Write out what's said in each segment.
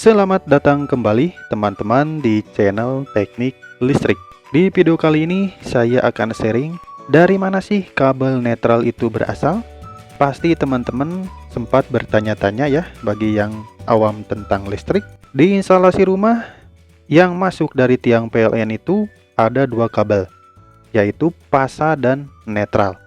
Selamat datang kembali teman-teman di channel Teknik Listrik. Di video kali ini saya akan sharing dari mana sih kabel netral itu berasal. Pasti teman-teman sempat bertanya-tanya ya, bagi yang awam tentang listrik. Di instalasi rumah yang masuk dari tiang PLN itu ada dua kabel, yaitu pasa dan netral.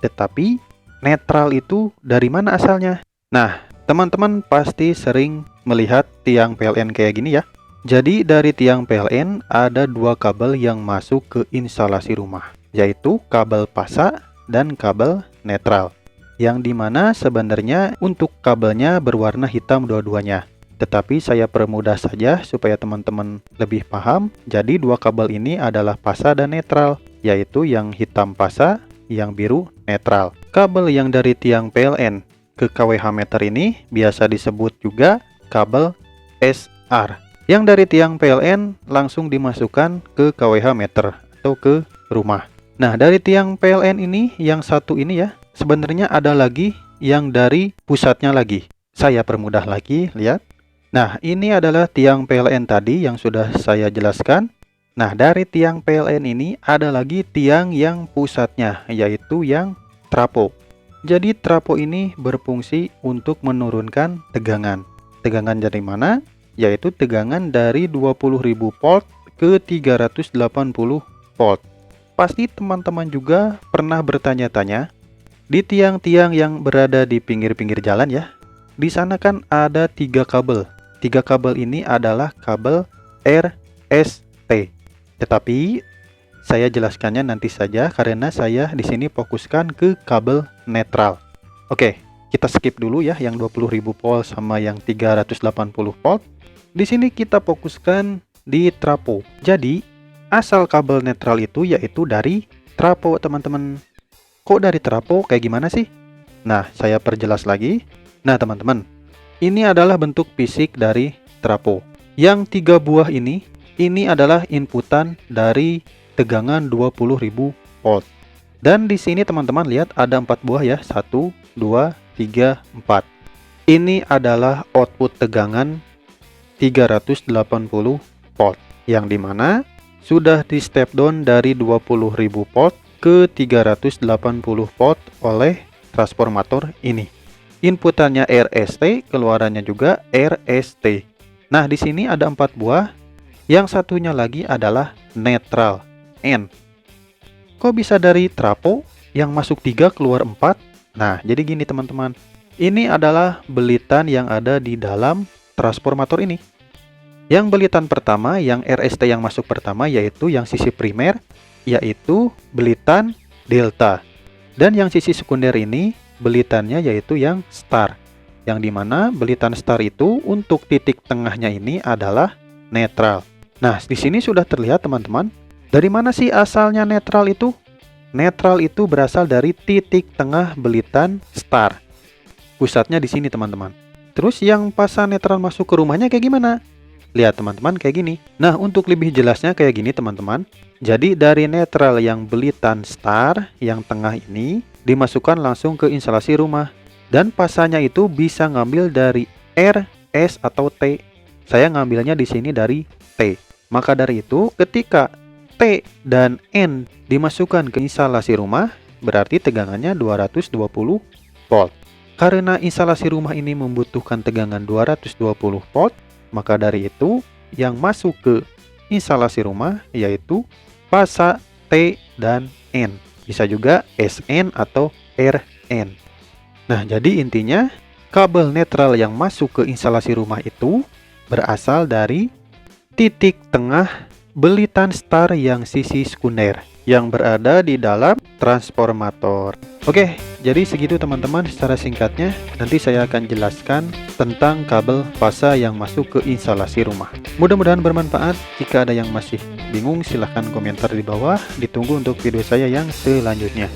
Tetapi netral itu dari mana asalnya? Nah, teman-teman pasti sering melihat tiang PLN kayak gini ya. Jadi dari tiang PLN ada dua kabel yang masuk ke instalasi rumah, yaitu kabel pasa dan kabel netral. Yang dimana sebenarnya untuk kabelnya berwarna hitam dua-duanya. Tetapi saya permudah saja supaya teman-teman lebih paham. Jadi dua kabel ini adalah pasa dan netral, yaitu yang hitam pasa, yang biru netral. Kabel yang dari tiang PLN ke kWh meter ini biasa disebut juga kabel SR, yang dari tiang PLN langsung dimasukkan ke kWh meter atau ke rumah. Nah, dari tiang PLN ini yang satu ini ya, sebenarnya ada lagi yang dari pusatnya lagi. Saya permudah lagi, lihat. Nah, ini adalah tiang PLN tadi yang sudah saya jelaskan. Nah, dari tiang PLN ini ada lagi tiang yang pusatnya, yaitu yang trapo. Jadi trapo ini berfungsi untuk menurunkan tegangan. Tegangan dari mana? Yaitu tegangan dari 20.000 volt ke 380 volt. Pasti teman-teman juga pernah bertanya-tanya, di tiang-tiang yang berada di pinggir-pinggir jalan ya, di sana kan ada 3 kabel. 3 kabel ini adalah kabel RST. Tetapi saya jelaskannya nanti saja karena saya di sini fokuskan ke kabel netral. Oke. Kita skip dulu ya yang 20.000 volt sama yang 380 volt. Di sini kita fokuskan di trapo. Jadi, asal kabel netral itu yaitu dari trapo, teman-teman. Kok dari trapo? Kayak gimana sih? Nah, saya perjelas lagi. Nah, teman-teman, ini adalah bentuk fisik dari trapo. Yang 3 buah ini adalah inputan dari tegangan 20.000 volt. Dan di sini teman-teman lihat ada 4 buah ya. 1, 2, 3, 4. Ini adalah output tegangan 380 volt, yang dimana sudah di step down dari 20.000 volt ke 380 volt oleh transformator ini. Inputannya RST, keluarannya juga RST. Nah, di sini ada 4 buah. Yang satunya lagi adalah netral, N. Kok bisa dari trapo yang masuk 3 keluar 4? Nah, jadi gini teman-teman. Ini adalah belitan yang ada di dalam transformator ini. Yang belitan pertama, yang RST yang masuk pertama, yaitu yang sisi primer, yaitu belitan delta. Dan yang sisi sekunder ini, belitannya yaitu yang star. Yang dimana belitan star itu untuk titik tengahnya ini adalah netral. Nah, di sini sudah terlihat teman-teman. Dari mana sih asalnya netral itu? Netral itu berasal dari titik tengah belitan star. Pusatnya di sini teman-teman. Terus yang pasa netral masuk ke rumahnya kayak gimana? Lihat teman-teman kayak gini. Nah, untuk lebih jelasnya kayak gini teman-teman. Jadi dari netral yang belitan star yang tengah ini dimasukkan langsung ke instalasi rumah. Dan pasanya itu bisa ngambil dari R, S atau T. Saya ngambilnya di sini dari T. Maka dari itu ketika T dan N dimasukkan ke instalasi rumah, berarti tegangannya 220 volt. Karena instalasi rumah ini membutuhkan tegangan 220 volt, maka dari itu yang masuk ke instalasi rumah yaitu pasa T dan N. Bisa juga SN atau RN. Nah, jadi intinya kabel netral yang masuk ke instalasi rumah itu berasal dari titik tengah belitan star yang sisi sekunder yang berada di dalam transformator. Oke, jadi segitu teman-teman secara singkatnya. Nanti saya akan jelaskan tentang kabel pasa yang masuk ke instalasi rumah. Mudah-mudahan bermanfaat. Jika ada yang masih bingung silahkan komentar di bawah. Ditunggu untuk video saya yang selanjutnya.